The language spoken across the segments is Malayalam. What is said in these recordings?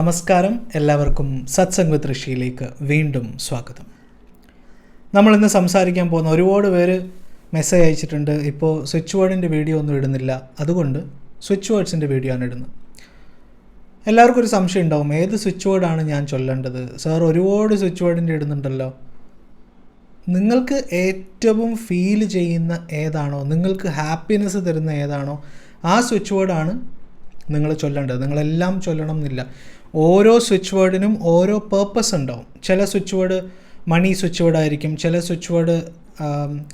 നമസ്കാരം, എല്ലാവർക്കും സത്സംഗ് വിത്ത് ഋഷിയിലേക്ക് വീണ്ടും സ്വാഗതം. നമ്മളിന്ന് സംസാരിക്കാൻ പോകുന്ന ഒരുപാട് പേര് മെസ്സേജ് അയച്ചിട്ടുണ്ട്. ഇപ്പോൾ സ്വിച്ച് വേർഡിൻ്റെ വീഡിയോ ഒന്നും ഇടുന്നില്ല, അതുകൊണ്ട് സ്വിച്ച് വേർഡ്സിൻ്റെ വീഡിയോ ആണ് ഇടുന്നത്. എല്ലാവർക്കും ഒരു സംശയം ഉണ്ടാവും, ഏത് സ്വിച്ച് വേർഡാണ് ഞാൻ ചൊല്ലേണ്ടത്? സാർ, ഒരുപാട് സ്വിച്ച് വേർഡിൻ്റെ ഇടുന്നുണ്ടല്ലോ. നിങ്ങൾക്ക് ഏറ്റവും ഫീൽ ചെയ്യുന്ന ഏതാണോ, നിങ്ങൾക്ക് ഹാപ്പിനെസ് തരുന്ന ഏതാണോ, ആ സ്വിച്ച് വേർഡാണ് നിങ്ങൾ ചൊല്ലേണ്ടത്. നിങ്ങളെല്ലാം ചൊല്ലണം എന്നില്ല. ഓരോ സ്വിച്ച് വേർഡിനും ഓരോ പേർപ്പസ് ഉണ്ടാവും. ചില സ്വിച്ച് വേർഡ് മണി സ്വിച്ച് വേർഡ് ആയിരിക്കും, ചില സ്വിച്ച് വേർഡ്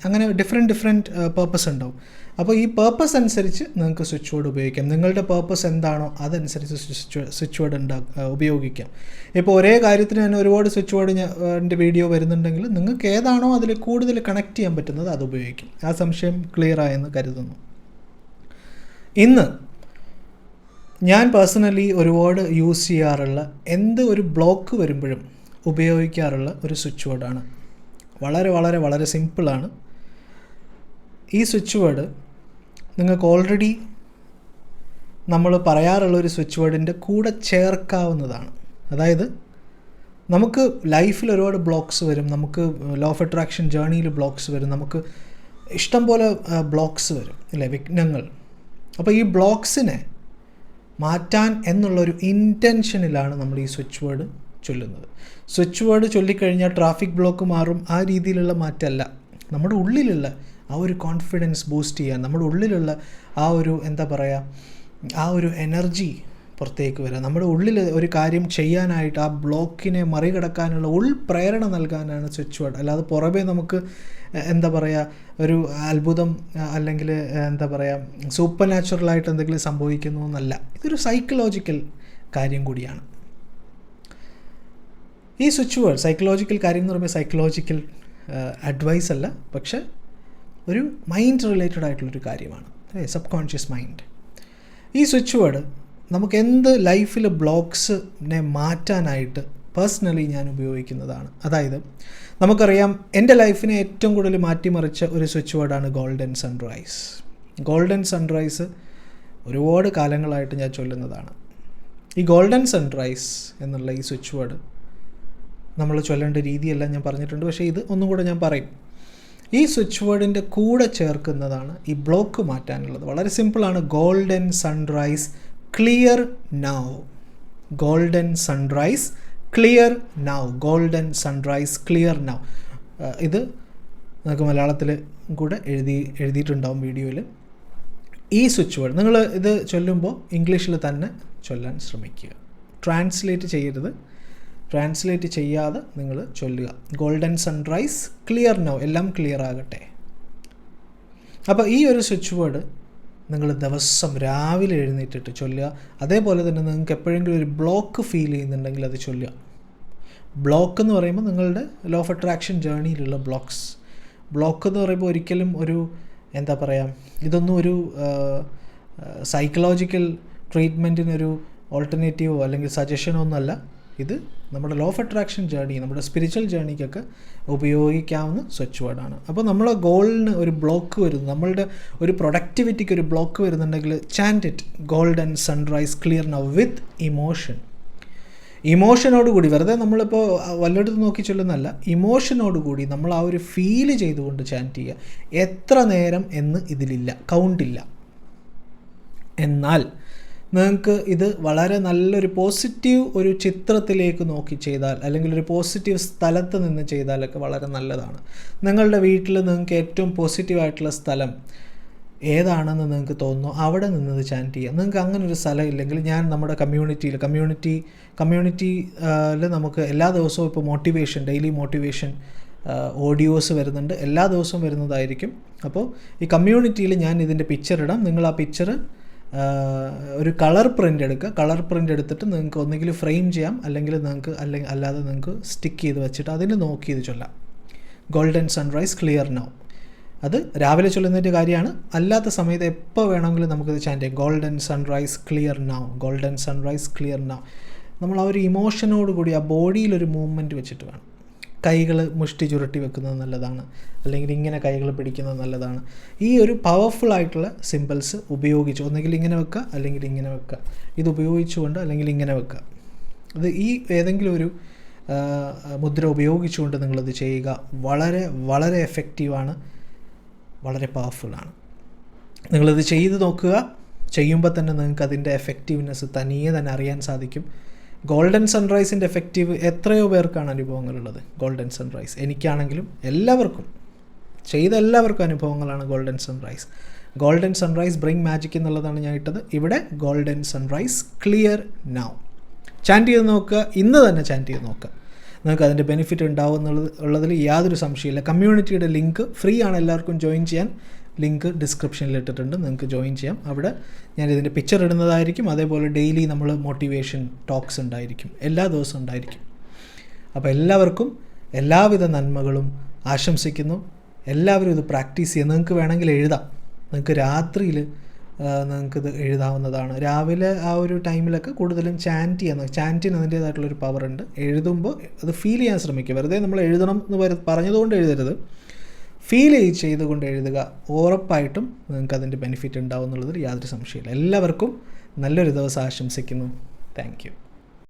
അങ്ങനെ ഡിഫറെൻറ്റ് പേർപ്പസ് ഉണ്ടാവും. അപ്പോൾ ഈ പേർപ്പസ് അനുസരിച്ച് നിങ്ങൾക്ക് സ്വിച്ച് വേർഡ് ഉപയോഗിക്കാം. നിങ്ങളുടെ പേർപ്പസ് എന്താണോ അതനുസരിച്ച് സ്വിച്ച് വേർഡ് ഉപയോഗിക്കാം. ഇപ്പോൾ ഒരേ കാര്യത്തിന് തന്നെ ഒരുപാട് സ്വിച്ച് വേർഡിൻ്റെ വീഡിയോ വരുന്നുണ്ടെങ്കിൽ നിങ്ങൾക്ക് ഏതാണോ അതിൽ കൂടുതൽ കണക്ട് ചെയ്യാൻ പറ്റുന്നത് അത് ഉപയോഗിക്കും. ആ സംശയം ക്ലിയർ ആയെന്ന് കരുതുന്നു. ഇന്ന് ഞാൻ പേഴ്സണലി ഒരുപാട് യൂസ് ചെയ്യാറുള്ള, എന്ത് ഒരു ബ്ലോക്ക് വരുമ്പോഴും ഉപയോഗിക്കാറുള്ള ഒരു സ്വിച്ച് വേർഡാണ്. വളരെ വളരെ വളരെ സിമ്പിളാണ്. ഈ സ്വിച്ച് വേർഡ് നിങ്ങൾക്ക് ഓൾറെഡി നമ്മൾ പറയാറുള്ളൊരു സ്വിച്ച് വേർഡിൻ്റെ കൂടെ ചേർക്കാവുന്നതാണ്. അതായത് നമുക്ക് ലൈഫിൽ ഒരുപാട് ബ്ലോക്ക്സ് വരും, നമുക്ക് ലോ ഓഫ് അട്രാക്ഷൻ ജേർണിയിൽ ബ്ലോക്ക്സ് വരും, നമുക്ക് ഇഷ്ടം പോലെ ബ്ലോക്ക്സ് വരും, അല്ലേ, വിഘ്നങ്ങൾ. അപ്പോൾ ഈ ബ്ലോക്ക്സിനെ മാറ്റാൻ എന്നുള്ളൊരു ഇൻറ്റൻഷനിലാണ് നമ്മൾ ഈ സ്വിച്ച് വേർഡ് ചൊല്ലുന്നത്. സ്വിച്ച് വേർഡ് ചൊല്ലിക്കഴിഞ്ഞാൽ ട്രാഫിക് ബ്ലോക്ക് മാറും, ആ രീതിയിലുള്ള മാറ്റമല്ല. നമ്മുടെ ഉള്ളിലുള്ള ആ ഒരു കോൺഫിഡൻസ് ബൂസ്റ്റ് ചെയ്യാൻ, നമ്മുടെ ഉള്ളിലുള്ള ആ ഒരു ആ ഒരു എനർജി പുറത്തേക്ക് വരാം. നമ്മുടെ ഉള്ളിൽ ഒരു കാര്യം ചെയ്യാനായിട്ട് ആ ബ്ലോക്കിനെ മറികടക്കാനുള്ള ഉൾപ്രേരണ നൽകാനാണ് സ്വിച്ച് വേർഡ്. അല്ലാതെ പുറമേ നമുക്ക് ഒരു അത്ഭുതം അല്ലെങ്കിൽ സൂപ്പർ നാച്ചുറലായിട്ട് എന്തെങ്കിലും സംഭവിക്കുന്നു എന്നല്ല. ഇതൊരു സൈക്കോളജിക്കൽ കാര്യം കൂടിയാണ്. ഈ സ്വിച്ച് വേർഡ് സൈക്കോളജിക്കൽ കാര്യം എന്ന് പറയുമ്പോൾ സൈക്കോളജിക്കൽ അഡ്വൈസ് അല്ല, പക്ഷേ ഒരു മൈൻഡ് റിലേറ്റഡ് ആയിട്ടുള്ളൊരു കാര്യമാണ്, സബ് കോൺഷ്യസ് മൈൻഡ്. ഈ സ്വിച്ച് വേർഡ് നമുക്ക് എന്ത് ലൈഫിൽ ബ്ലോക്സിനെ മാറ്റാനായിട്ട് പേഴ്സണലി ഞാൻ ഉപയോഗിക്കുന്നതാണ്. അതായത് നമുക്കറിയാം, എൻ്റെ ലൈഫിനെ ഏറ്റവും കൂടുതൽ മാറ്റിമറിച്ച ഒരു സ്വിച്ച് വേർഡാണ് ഗോൾഡൻ സൺറൈസ്. ഗോൾഡൻ സൺറൈസ് ഒരുപാട് കാലങ്ങളായിട്ട് ഞാൻ ചൊല്ലുന്നതാണ്. ഈ ഗോൾഡൻ സൺറൈസ് എന്നുള്ള ഈ സ്വിച്ച് വേർഡ് നമ്മൾ ചൊല്ലേണ്ട രീതിയെല്ലാം ഞാൻ പറഞ്ഞിട്ടുണ്ട്, പക്ഷേ ഇത് ഒന്നും കൂടെ ഞാൻ പറയും. ഈ സ്വിച്ച് വേർഡിൻ്റെ കൂടെ ചേർക്കുന്നതാണ് ഈ ബ്ലോക്ക് മാറ്റാനുള്ളത്. വളരെ സിമ്പിളാണ്. Golden sunrise clear now. Golden sunrise clear now. Golden sunrise clear now. ഇത് നമുക്ക് മലയാളത്തിൽ കൂടെ എഴുതിയിട്ടുണ്ടാവും വീഡിയോയിൽ. ഈ സ്വിച്ച് വേർഡ് നിങ്ങൾ ഇത് ചൊല്ലുമ്പോൾ ഇംഗ്ലീഷിൽ തന്നെ ചൊല്ലാൻ ശ്രമിക്കുക. ട്രാൻസ്ലേറ്റ് ചെയ്യരുത്. ട്രാൻസ്ലേറ്റ് ചെയ്യാതെ നിങ്ങൾ ചൊല്ലുക. Golden sunrise clear now. എല്ലാം ക്ലിയർ ആകട്ടെ. അപ്പോൾ ഈ ഒരു സ്വിച്ച് വേർഡ് നിങ്ങൾ ദിവസം രാവിലെ എഴുന്നേറ്റിട്ട് ചൊല്ലുക. അതേപോലെ തന്നെ നിങ്ങൾക്ക് എപ്പോഴെങ്കിലും ഒരു ബ്ലോക്ക് ഫീൽ ചെയ്യുന്നുണ്ടെങ്കിൽ അത് ചൊല്ലുക. ബ്ലോക്ക് എന്ന് പറയുമ്പോൾ നിങ്ങളുടെ ലോ ഓഫ് അട്രാക്ഷൻ ജേർണിയിലുള്ള ബ്ലോക്ക് എന്ന് പറയുമ്പോൾ ഒരിക്കലും ഇതൊന്നും ഒരു സൈക്കോളജിക്കൽ ട്രീറ്റ്മെൻറ്റിനൊരു ഓൾട്ടർനേറ്റീവോ അല്ലെങ്കിൽ സജഷനോ ഒന്നുമല്ല. ഇത് നമ്മുടെ ലോ ഓഫ് അട്രാക്ഷൻ ജേർണി, നമ്മുടെ സ്പിരിച്വൽ ജേർണിക്കൊക്കെ ഉപയോഗിക്കാവുന്ന സ്വിച്ച് വേർഡാണ്. അപ്പോൾ നമ്മളെ ഗോളിന് ഒരു ബ്ലോക്ക് വരുന്നു, നമ്മളുടെ ഒരു പ്രൊഡക്ടിവിറ്റിക്ക് ഒരു ബ്ലോക്ക് വരുന്നുണ്ടെങ്കിൽ chant it, golden sunrise clear now, with ഇമോഷനോടുകൂടി. വെറുതെ നമ്മളിപ്പോൾ വല്ലയിടത്ത് നോക്കി ചൊല്ലുന്നല്ല, ഇമോഷനോടുകൂടി നമ്മൾ ആ ഒരു ഫീൽ ചെയ്തുകൊണ്ട് ചാൻറ്റ് ചെയ്യുക. എത്ര നേരം എന്ന് ഇതിലില്ല, കൗണ്ടില്ല. എന്നാൽ നിങ്ങൾക്ക് ഇത് വളരെ നല്ലൊരു പോസിറ്റീവ് ഒരു ചിത്രത്തിലേക്ക് നോക്കി ചെയ്താൽ, അല്ലെങ്കിൽ ഒരു പോസിറ്റീവ് സ്ഥലത്ത് നിന്ന് ചെയ്താലൊക്കെ വളരെ നല്ലതാണ്. നിങ്ങളുടെ വീട്ടിൽ നിങ്ങൾക്ക് ഏറ്റവും പോസിറ്റീവായിട്ടുള്ള സ്ഥലം ഏതാണെന്ന് നിങ്ങൾക്ക് തോന്നുന്നു, അവിടെ നിന്നത് ചാൻറ്റ് ചെയ്യുക. നിങ്ങൾക്ക് അങ്ങനെ ഒരു സ്ഥലം ഇല്ലെങ്കിൽ, ഞാൻ നമ്മുടെ കമ്മ്യൂണിറ്റിയിൽ നമുക്ക് എല്ലാ ദിവസവും ഇപ്പോൾ ഡെയിലി മോട്ടിവേഷൻ ഓഡിയോസ് വരുന്നുണ്ട്, എല്ലാ ദിവസവും വരുന്നതായിരിക്കും. അപ്പോൾ ഈ കമ്മ്യൂണിറ്റിയിൽ ഞാൻ ഇതിൻ്റെ പിക്ചർ ഇടാം. നിങ്ങൾ ആ പിക്ചർ ഒരു കളർ പ്രിൻ്റ് എടുക്കുക. കളർ പ്രിൻ്റ് എടുത്തിട്ട് നിങ്ങൾക്ക് ഒന്നുകിൽ ഫ്രെയിം ചെയ്യാം, അല്ലാതെ നിങ്ങൾക്ക് സ്റ്റിക്ക് ചെയ്ത് വെച്ചിട്ട് അതിന് നോക്കി ഇത് ചൊല്ലാം. Golden sunrise clear now. അത് രാവിലെ ചൊല്ലുന്നതിൻ്റെ കാര്യമാണ്. അല്ലാത്ത സമയത്ത് എപ്പോൾ വേണമെങ്കിലും നമുക്കിത് ചാൻറ്റ് ചെയ്യാം. Golden sunrise clear now, golden sunrise clear now. നമ്മൾ ആ ഒരു ഇമോഷനോട് കൂടി ആ ബോഡിയിലൊരു മൂവ്മെൻറ്റ് വെച്ചിട്ട് വേണം. കൈകൾ മുഷ്ടി ചുരുട്ടി വെക്കുന്നത് നല്ലതാണ്, അല്ലെങ്കിൽ ഇങ്ങനെ കൈകൾ പിടിക്കുന്നത് നല്ലതാണ്. ഈ ഒരു പവർഫുൾ ആയിട്ടുള്ള സിമ്പിൾസ് ഉപയോഗിച്ച് ഒന്നുകിൽ ഇങ്ങനെ വെക്കുക അല്ലെങ്കിൽ ഇങ്ങനെ വെക്കുക. ഇത് ഉപയോഗിച്ചുകൊണ്ട് അല്ലെങ്കിൽ ഇങ്ങനെ വെക്കുക. അത് ഈ ഏതെങ്കിലും ഒരു മുദ്ര ഉപയോഗിച്ചുകൊണ്ട് നിങ്ങളിത് ചെയ്യുക. വളരെ വളരെ എഫക്റ്റീവാണ്, വളരെ പവർഫുള്ളാണ്. നിങ്ങളിത് ചെയ്ത് നോക്കുക. ചെയ്യുമ്പോൾ തന്നെ നിങ്ങൾക്ക് അതിൻ്റെ എഫക്റ്റീവ്നെസ് തനിയെ തന്നെ അറിയാൻ സാധിക്കും. ഗോൾഡൻ സൺറൈസിൻ്റെ എഫക്റ്റീവ് എത്രയോ പേർക്കാണ് അനുഭവങ്ങളുള്ളത്. ഗോൾഡൻ സൺറൈസ് എനിക്കാണെങ്കിലും എല്ലാവർക്കും ചെയ്ത എല്ലാവർക്കും അനുഭവങ്ങളാണ് golden sunrise. Golden sunrise bring magic എന്നുള്ളതാണ് ഞാൻ ഇട്ടത്. ഇവിടെ golden sunrise clear now. Chant ചെയ്ത് നോക്കുക, ഇന്ന് തന്നെ ചാൻറ്റ് ചെയ്ത് നോക്കുക. നിങ്ങൾക്ക് അതിൻ്റെ ബെനിഫിറ്റ് ഉണ്ടാവും ഉള്ളതിൽ യാതൊരു സംശയമില്ല. കമ്മ്യൂണിറ്റിയുടെ ലിങ്ക് ഫ്രീ ആണ്, എല്ലാവർക്കും ജോയിൻ ചെയ്യാൻ. ലിങ്ക് ഡിസ്ക്രിപ്ഷനിൽ ഇട്ടിട്ടുണ്ട്, നിങ്ങൾക്ക് ജോയിൻ ചെയ്യാം. അവിടെ ഞാൻ ഇതിൻ്റെ പിക്ചർ ഇടുന്നതായിരിക്കും. അതേപോലെ ഡെയിലി നമ്മൾ മോട്ടിവേഷൻ ടോക്സ് ഉണ്ടായിരിക്കും, എല്ലാ ദിവസവും ഉണ്ടായിരിക്കും. അപ്പോൾ എല്ലാവർക്കും എല്ലാവിധ നന്മകളും ആശംസിക്കുന്നു. എല്ലാവരും ഇത് പ്രാക്ടീസ് ചെയ്യുക. നിങ്ങൾക്ക് വേണമെങ്കിൽ എഴുതാം. നിങ്ങൾക്ക് രാത്രിയിൽ നിങ്ങൾക്കിത് എഴുതാവുന്നതാണ്. രാവിലെ ആ ഒരു ടൈമിലൊക്കെ കൂടുതലും ചാൻറ്റിന് അതിൻ്റേതായിട്ടുള്ളൊരു പവറുണ്ട്. എഴുതുമ്പോൾ അത് ഫീൽ ചെയ്യാൻ ശ്രമിക്കുക. വെറുതെ നമ്മൾ എഴുതണം എന്ന് പറഞ്ഞതുകൊണ്ട് എഴുതരുത്, ഫീൽ ചെയ്തുകൊണ്ട് എഴുതുക. ഉറപ്പായിട്ടും നിങ്ങൾക്ക് അതിൻ്റെ ബെനിഫിറ്റ് ഉണ്ടാവും എന്നുള്ളതിൽ യാതൊരു സംശയമില്ല. എല്ലാവർക്കും നല്ലൊരു ദിവസം ആശംസിക്കുന്നു. Thank you.